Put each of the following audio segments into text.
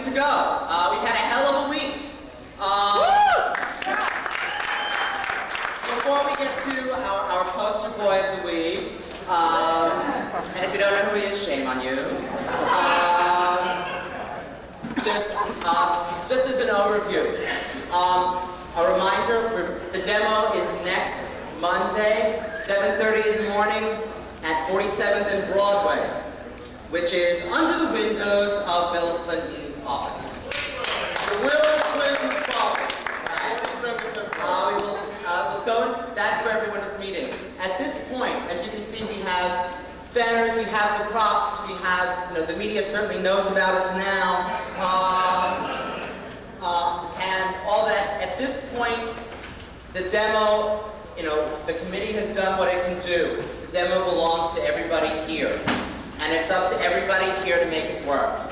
week to go. We've had a hell of a week. Before we get to our poster boy of the week, and if you don't know who he is, shame on you. Just as an overview, a reminder, the demo is next Monday, 7:30 in the morning at 47th and Broadway, which is under the windows of Bill Clinton's office. Will Clinton Properties, right? 47th and Broadway. We'll go, that's where everyone is meeting. At this point, as you can see, we have banners, we have the props, we have, the media certainly knows about us now, and all that. At this point, the demo, the committee has done what it can do. The demo belongs to everybody here, and it's up to everybody here to make it work.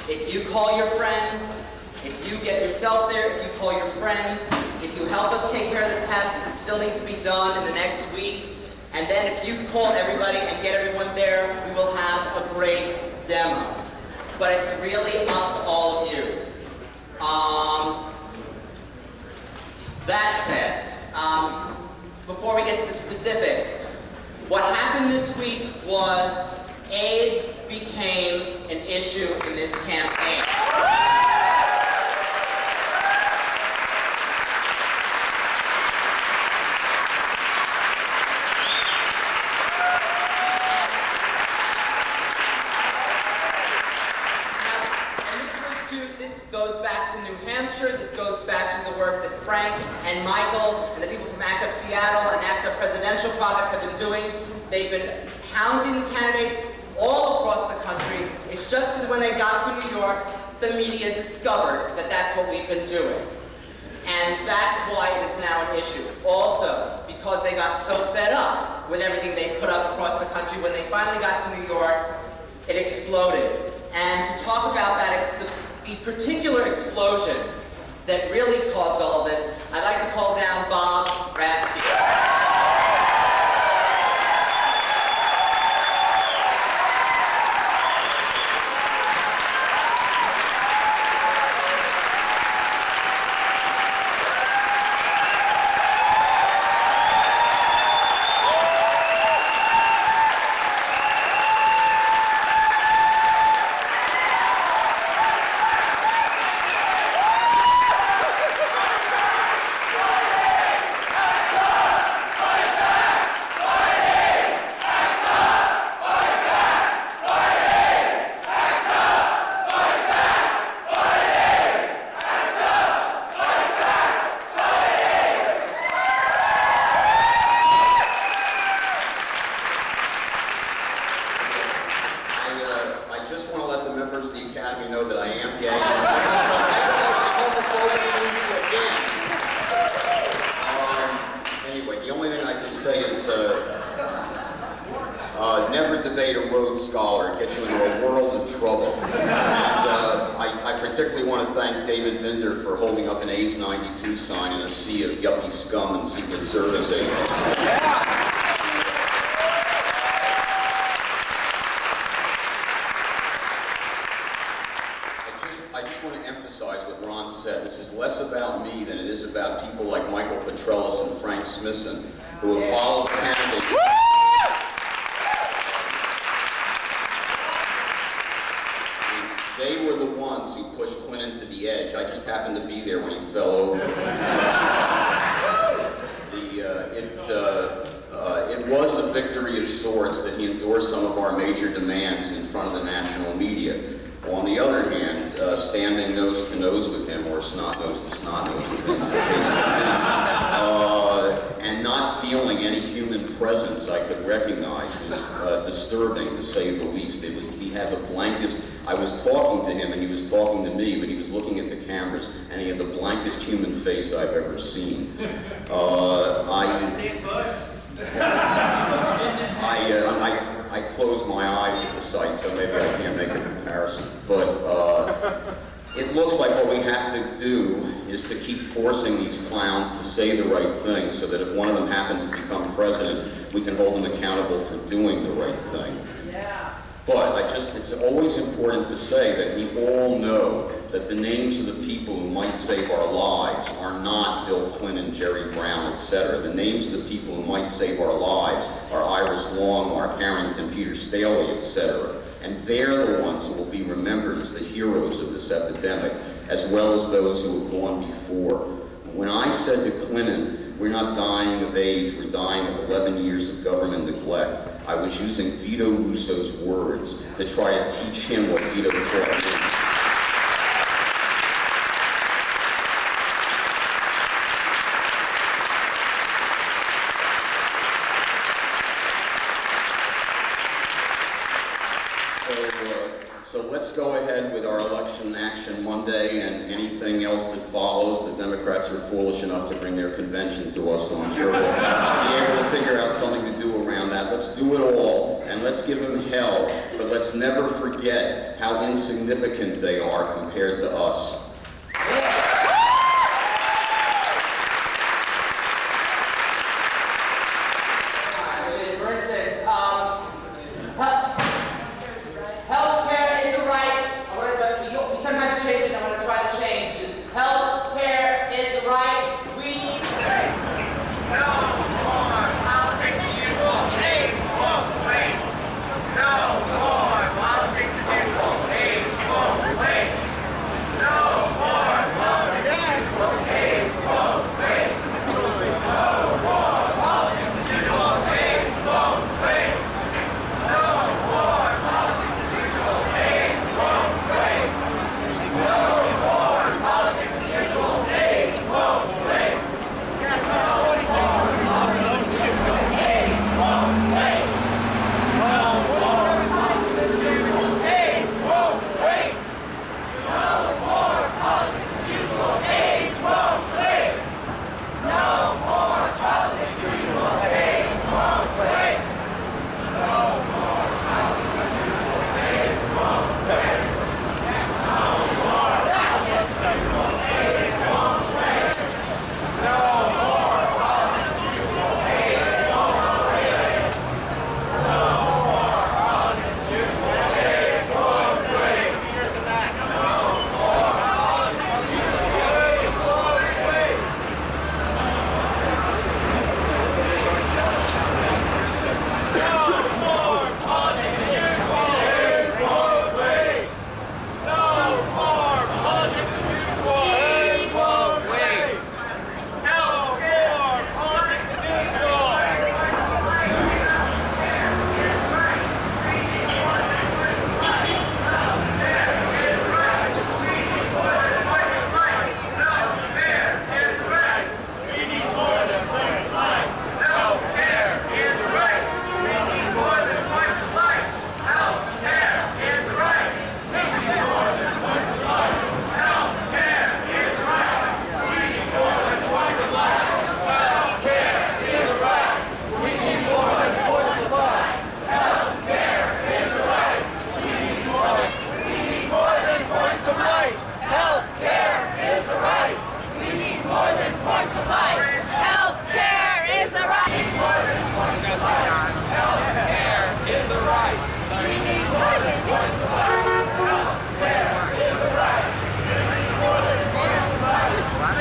If you call your friends, if you get yourself there, if you call your friends, if you help us take care of the tasks that still need to be done in the next week, and then if you call everybody and get everyone there, we will have a great demo. But it's really up to all of you. That said, before we get to the specifics, what happened this week was AIDS became an issue in this campaign. This goes back to the work that Frank and Michael and the people from ACT UP Seattle and ACT UP Presidential Project have been doing. They've been hounding the candidates all across the country. It's just that when they got to New York, the media discovered that that's what we've been doing. And that's why it is now an issue. Also, because they got so fed up with everything they put up across the country, when they finally got to New York, it exploded. And to talk about that, the particular explosion that really caused all of this, I'd like to call down Bob Rasky. Never debate a Rhodes Scholar. It gets you into a world of trouble. And I particularly want to thank David Binder for holding up an AIDS 92 sign in a sea of yuppie scum and Secret Service agents. I just want to emphasize what Ron said. This is less about me than it is about people like Michael Petrellis and Frank Smithson, who have followed candidates. They were the ones who pushed Clinton to the edge. I just happened to be there when he fell over. It was a victory of sorts that he endorsed some of our major demands in front of the national media. On the other hand, standing nose to nose with him, or snot nose to snot nose with him, as the case may be, and not feeling any human presence I could recognize was disturbing, to say the least. He had the blankest. I was talking to him and he was talking to me, but he was looking at the cameras, and he had the blankest human face I've ever seen. I closed my eyes at the sight, so maybe I can't make a comparison. But it looks like what we have to do is to keep forcing these clowns to say the right thing, so that if one of them happens to become president, we can hold them accountable for doing the right thing. Yeah. But it's always important to say that we all know that the names of the people who might save our lives are not Bill Clinton, Jerry Brown, etc. The names of the people who might save our lives are Iris Long, Mark Harrington, Peter Staley, etc. And they're the ones who will be remembered as the heroes of this epidemic, as well as those who have gone before. When I said to Clinton, we're not dying of AIDS, we're dying of 11 years of government neglect, I was using Vito Russo's words to try to teach him what Vito taught me. So let's go ahead with our Election Action Monday and anything else that follows. The Democrats are foolish enough to bring their convention to us, so I'm sure we'll be able to figure out something to do around that. Let's do it all, and let's give them hell, but let's never forget how insignificant they are compared to us.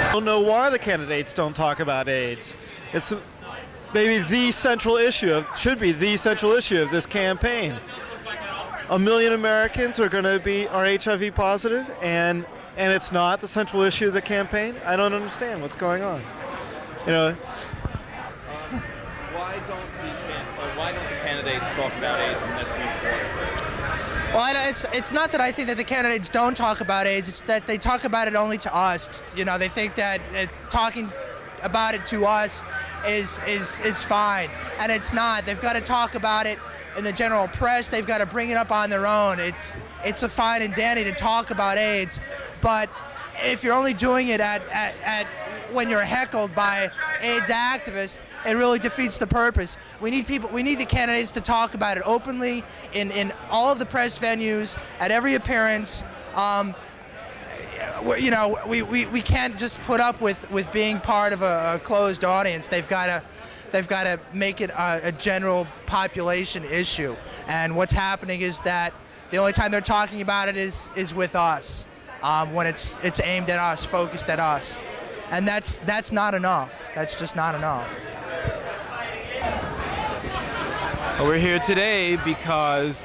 I don't know why the candidates don't talk about AIDS. It's maybe the central issue, should be the central issue of this campaign. 1 million Americans are HIV positive, and it's not the central issue of the campaign. I don't understand what's going on. You know. Why don't the candidates talk about AIDS in this report? Well, it's not that I think that the candidates don't talk about AIDS, it's that they talk about it only to us. You know, they think that talking about it to us is fine, and it's not. They've got to talk about it in the general press. They've got to bring it up on their own. It's a fine and dandy to talk about AIDS, but if you're only doing it at when you're heckled by AIDS activists, it really defeats the purpose. We need the candidates to talk about it openly in all of the press venues, at every appearance. You know, we can't just put up with being part of a closed audience. They've got they've got to make it a general population issue. And what's happening is that the only time they're talking about it is with us, when it's aimed at us, focused at us. And that's not enough. That's just not enough. We're here today because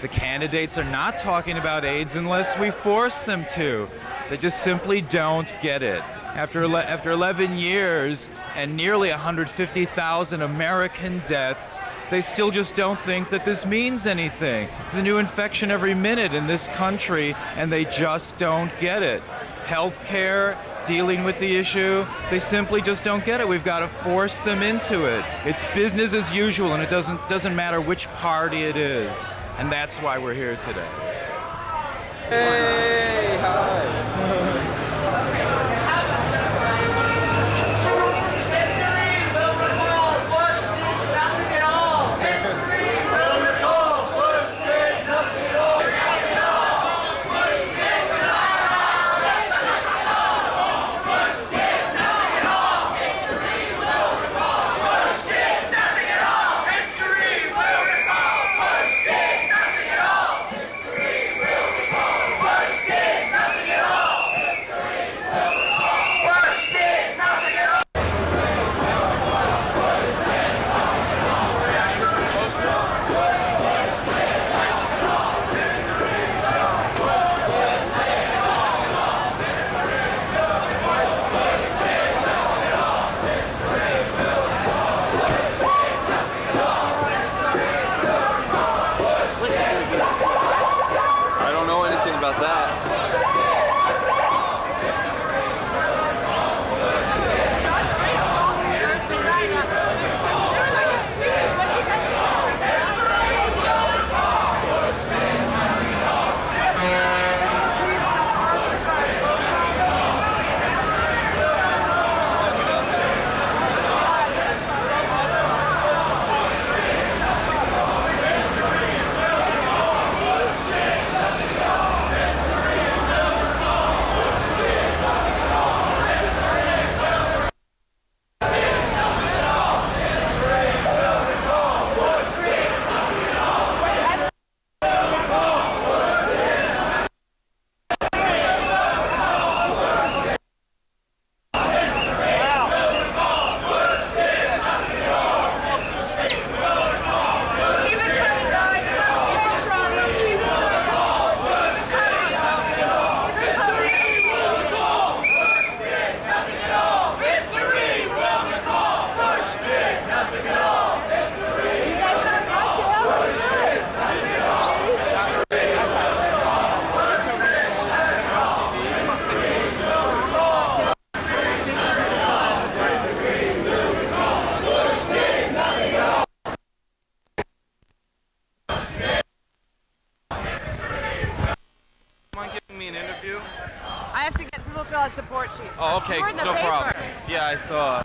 the candidates are not talking about AIDS unless we force them to. They just simply don't get it. After 11 years and nearly 150,000 American deaths, they still just don't think that this means anything. There's a new infection every minute in this country, and they just don't get it. Healthcare, dealing with the issue, they simply just don't get it. We've got to force them into it. It's business as usual, and it doesn't matter which party it is. And that's why we're here today. Hey, hi. I have to get people to fill out support sheets. Oh, okay, We're in the no paper. problem. Yeah, I saw.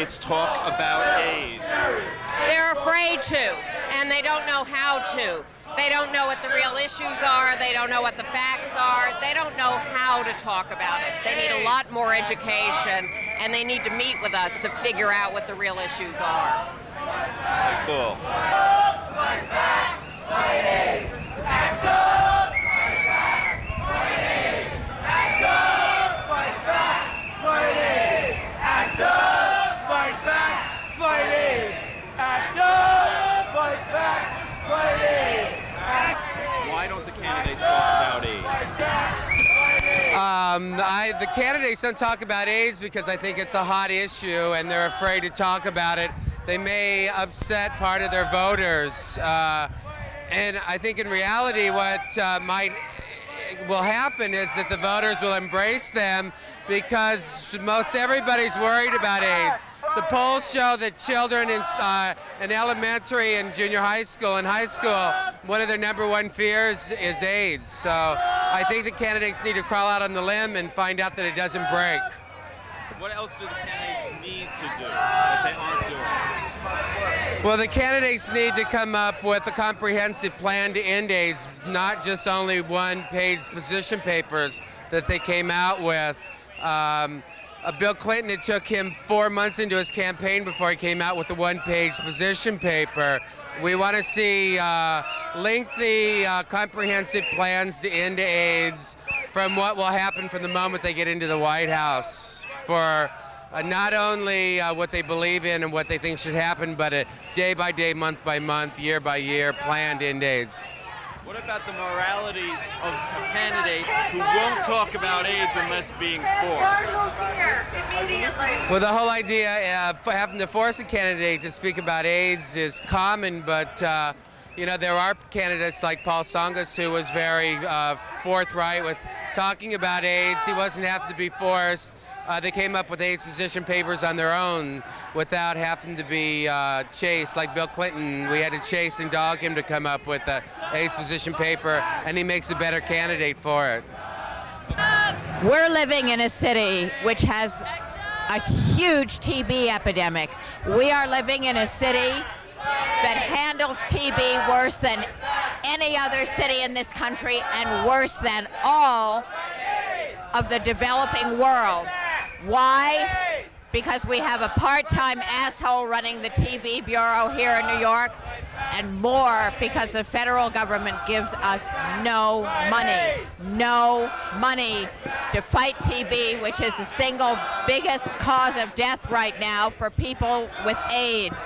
candidates talk about AIDS? They're afraid to, and they don't know how to. They don't know what the real issues are. They don't know what the facts are. They don't know how to talk about it. They need a lot more education, and they need to meet with us to figure out what the real issues are. Cool. Why don't the candidates talk about AIDS? The candidates don't talk about AIDS because I think it's a hot issue and they're afraid to talk about it. They may upset part of their voters. And I think in reality what will happen is that the voters will embrace them because most everybody's worried about AIDS. The polls show that children in elementary and junior high school and high school, one of their #1 fears is AIDS. So I think the candidates need to crawl out on the limb and find out that it doesn't break. What else do the candidates need to do that they aren't doing? Well, the candidates need to come up with a comprehensive plan to end AIDS, not just only one-page position papers that they came out with. Bill Clinton, it took him 4 months into his campaign before he came out with a one-page position paper. We want to see lengthy, comprehensive plans to end AIDS from what will happen from the moment they get into the White House for not only what they believe in and what they think should happen, but a day-by-day, month-by-month, year-by-year plan to end AIDS. What about the morality of a candidate who won't talk about AIDS unless being forced? Well, the whole idea of having to force a candidate to speak about AIDS is common, but you know, there are candidates like Paul Tsongas who was very forthright with talking about AIDS. He wasn't having to be forced. They came up with AIDS position papers on their own without having to be chased. Like Bill Clinton, we had to chase and dog him to come up with the AIDS position paper, and he makes a better candidate for it. We're living in a city which has a huge TB epidemic. We are living in a city that handles TB worse than any other city in this country and worse than all of the developing world. Why? Because we have a part-time asshole running the TB Bureau here in New York, and more because the federal government gives us no money to fight TB, which is the single biggest cause of death right now for people with AIDS.